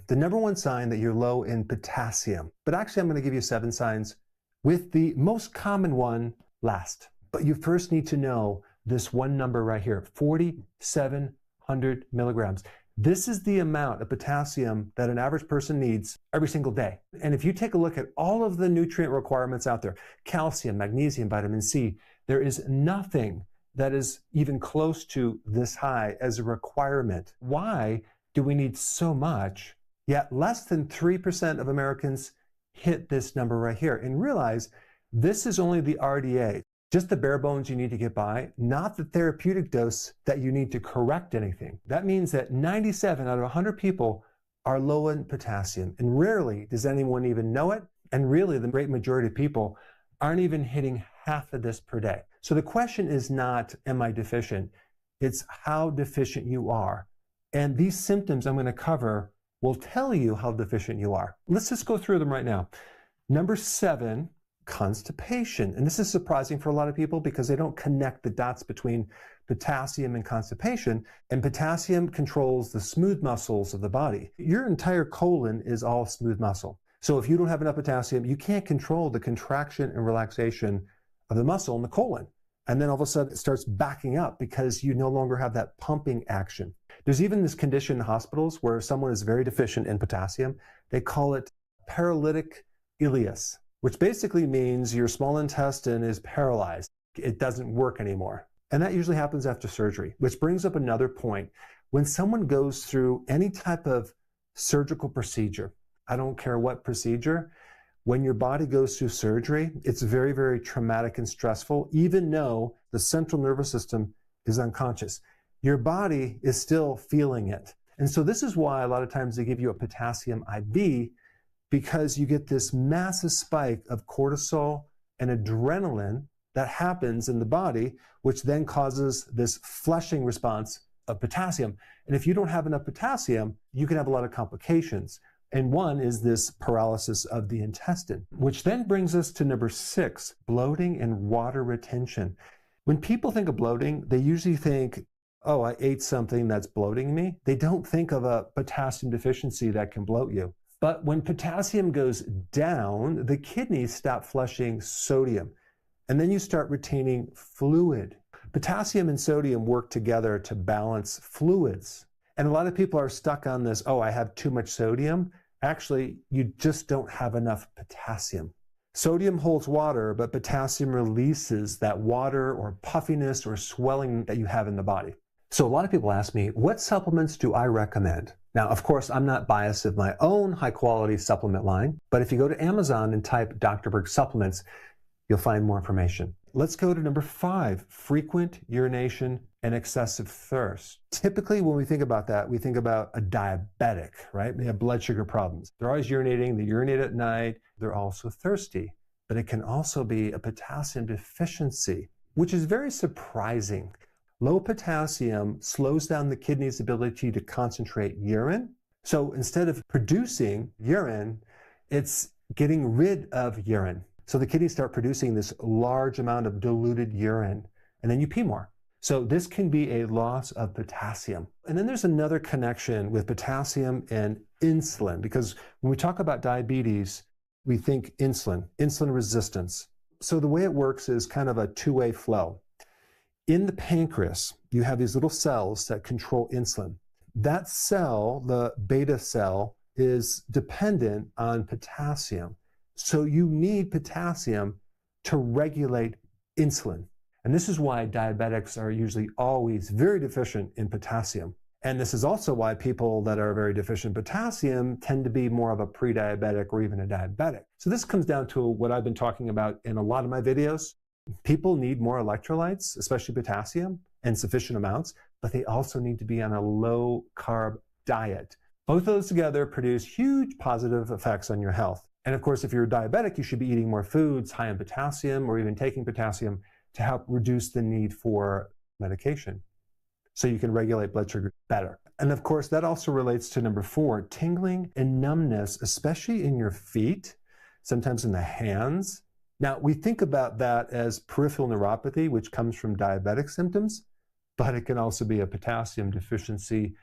The number one sign that you're low in potassium. But actually, I'm going to give you 7 signs with the most common one last. But you first need to know this one number right here, 4,700 milligrams. This is the amount of potassium that an average person needs every single day. And if you take a look at all of the nutrient requirements out there, calcium, magnesium, vitamin C, there is nothing that is even close to this high as a requirement. Why do we need so much? Yet less than 3% of Americans hit this number right here. And realize this is only the RDA, just the bare bones you need to get by, not the therapeutic dose that you need to correct anything. That means that 97 out of 100 people are low in potassium, and rarely does anyone even know it. And really, the great majority of people aren't even hitting half of this per day. So the question is not, am I deficient? It's how deficient you are. And these symptoms I'm going to cover will tell you how deficient you are. Let's just go through them right now. Number 7, constipation. And this is surprising for a lot of people because they don't connect the dots between potassium and constipation. And potassium controls the smooth muscles of the body. Your entire colon is all smooth muscle. So if you don't have enough potassium, you can't control the contraction and relaxation of the muscle in the colon. And then all of a sudden it starts backing up because you no longer have that pumping action. There's even this condition in hospitals where someone is very deficient in potassium. They call it paralytic ileus, which basically means your small intestine is paralyzed. It doesn't work anymore. And that usually happens after surgery, which brings up another point. When someone goes through any type of surgical procedure, I don't care what procedure, when your body goes through surgery, it's very, very traumatic and stressful, even though the central nervous system is unconscious. Your body is still feeling it. And so this is why a lot of times they give you a potassium IV, because you get this massive spike of cortisol and adrenaline that happens in the body, which then causes this flushing response of potassium. And if you don't have enough potassium, you can have a lot of complications. And one is this paralysis of the intestine, which then brings us to number 6, bloating and water retention. When people think of bloating, they usually think, oh, I ate something that's bloating me. They don't think of a potassium deficiency that can bloat you. But when potassium goes down, the kidneys stop flushing sodium, and then you start retaining fluid. Potassium and sodium work together to balance fluids. And a lot of people are stuck on this, oh, I have too much sodium. Actually, you just don't have enough potassium. Sodium holds water, but potassium releases that water or puffiness or swelling that you have in the body. So a lot of people ask me, what supplements do I recommend? Now, of course, I'm not biased of my own high-quality supplement line, but if you go to Amazon and type Dr. Berg supplements, you'll find more information. Let's go to number 5, frequent urination and excessive thirst. Typically, when we think about that, we think about a diabetic, right? They have blood sugar problems. They're always urinating, they urinate at night, they're also thirsty. But it can also be a potassium deficiency, which is very surprising. Low potassium slows down the kidney's ability to concentrate urine. So instead of producing urine, it's getting rid of urine. So the kidneys start producing this large amount of diluted urine, and then you pee more. So this can be a loss of potassium. And then there's another connection with potassium and insulin, because when we talk about diabetes, we think insulin resistance. So the way it works is kind of a two-way flow. In the pancreas, you have these little cells that control insulin. That cell, the beta cell, is dependent on potassium. So you need potassium to regulate insulin. And this is why diabetics are usually always very deficient in potassium. And this is also why people that are very deficient in potassium tend to be more of a pre-diabetic or even a diabetic. So this comes down to what I've been talking about in a lot of my videos. People need more electrolytes, especially potassium, in sufficient amounts, but they also need to be on a low-carb diet. Both of those together produce huge positive effects on your health. And of course, if you're diabetic, you should be eating more foods high in potassium or even taking potassium to help reduce the need for medication so you can regulate blood sugar better. And of course, that also relates to number 4, tingling and numbness, especially in your feet, sometimes in the hands. Now, we think about that as peripheral neuropathy, which comes from diabetic symptoms, but it can also be a potassium deficiency.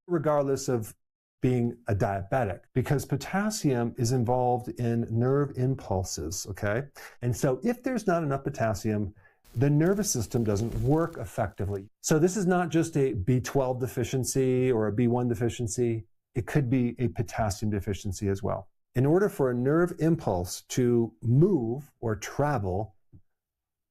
Regardless of being a diabetic, because potassium is involved in nerve impulses, okay? And so if there's not enough potassium, the nervous system doesn't work effectively. So this is not just a B12 deficiency or a B1 deficiency. It could be a potassium deficiency as well. In order for a nerve impulse to move or travel,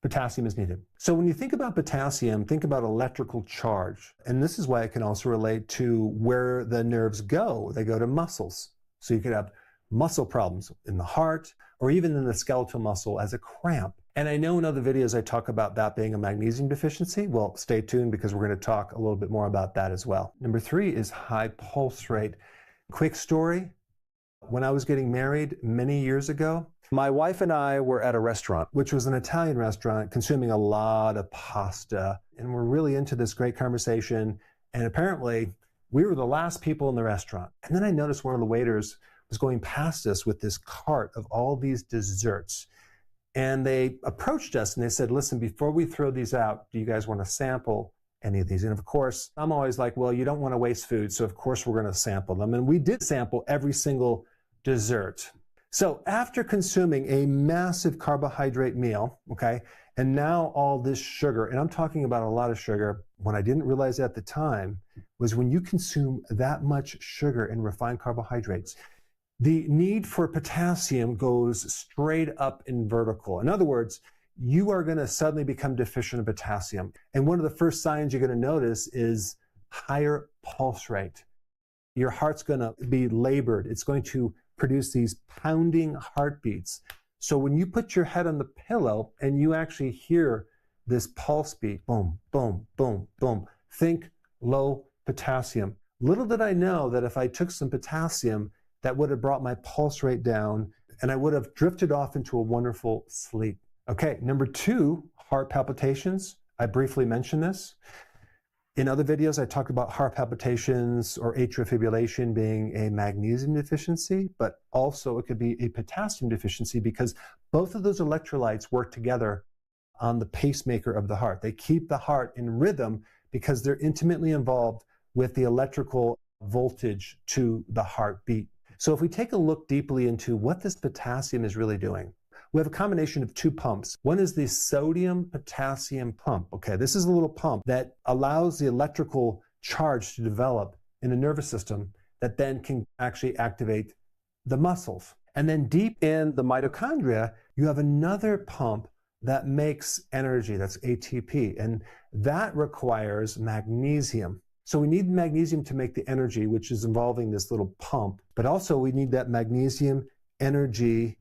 potassium is needed. So when you think about potassium, think about electrical charge. And this is why it can also relate to where the nerves go. They go to muscles. So you could have muscle problems in the heart or even in the skeletal muscle as a cramp. And I know in other videos I talk about that being a magnesium deficiency. Well, stay tuned because we're going to talk a little bit more about that as well. Number 3 is high pulse rate. Quick story. When I was getting married many years ago, my wife and I were at a restaurant, which was an Italian restaurant, consuming a lot of pasta. And we're really into this great conversation. And apparently, we were the last people in the restaurant. And then I noticed one of the waiters was going past us with this cart of all these desserts. And they approached us and they said, listen, before we throw these out, do you guys want to sample any of these? And of course, I'm always like, well, you don't want to waste food. So of course, we're going to sample them. And we did sample every single dessert. So after consuming a massive carbohydrate meal, okay, and now all this sugar, and I'm talking about a lot of sugar, what I didn't realize at the time was when you consume that much sugar and refined carbohydrates, the need for potassium goes straight up in vertical. In other words, you are going to suddenly become deficient in potassium. And one of the first signs you're going to notice is higher pulse rate. Your heart's going to be labored. It's going to produce these pounding heartbeats. So when you put your head on the pillow and you actually hear this pulse beat, boom, boom, boom, boom, think low potassium. Little did I know that if I took some potassium, that would have brought my pulse rate down and I would have drifted off into a wonderful sleep. Okay, number 2, heart palpitations. I briefly mentioned this. In other videos, I talked about heart palpitations or atrial fibrillation being a magnesium deficiency, but also it could be a potassium deficiency because both of those electrolytes work together on the pacemaker of the heart. They keep the heart in rhythm because they're intimately involved with the electrical voltage to the heartbeat. So if we take a look deeply into what this potassium is really doing, we have a combination of 2 pumps. One is the sodium-potassium pump. Okay, this is a little pump that allows the electrical charge to develop in the nervous system that then can actually activate the muscles. And then deep in the mitochondria, you have another pump that makes energy, that's ATP, and that requires magnesium. So we need magnesium to make the energy, which is involving this little pump, but also we need that magnesium energy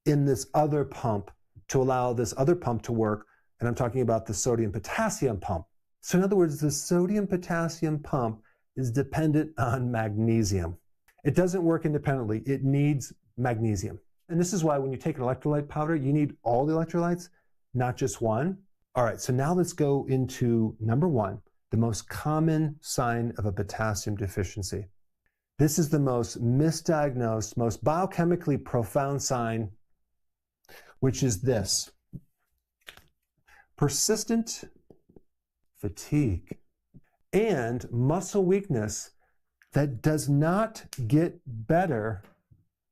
in this other pump to allow this other pump to work. And I'm talking about the sodium-potassium pump. So in other words, the sodium-potassium pump is dependent on magnesium. It doesn't work independently. It needs magnesium. And this is why when you take an electrolyte powder, you need all the electrolytes, not just one. All right, so now let's go into number 1, the most common sign of a potassium deficiency. This is the most misdiagnosed, most biochemically profound sign, which is this: persistent fatigue and muscle weakness that does not get better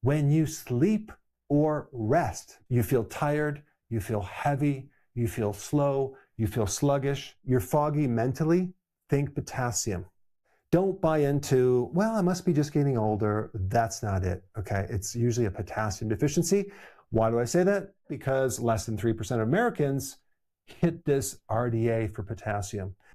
when you sleep or rest. You feel tired, you feel heavy, you feel slow, you feel sluggish, you're foggy mentally. Think potassium. Don't buy into, well, I must be just getting older. That's not it, okay? It's usually a potassium deficiency. Why do I say that? Because less than 3% of Americans hit this RDA for potassium.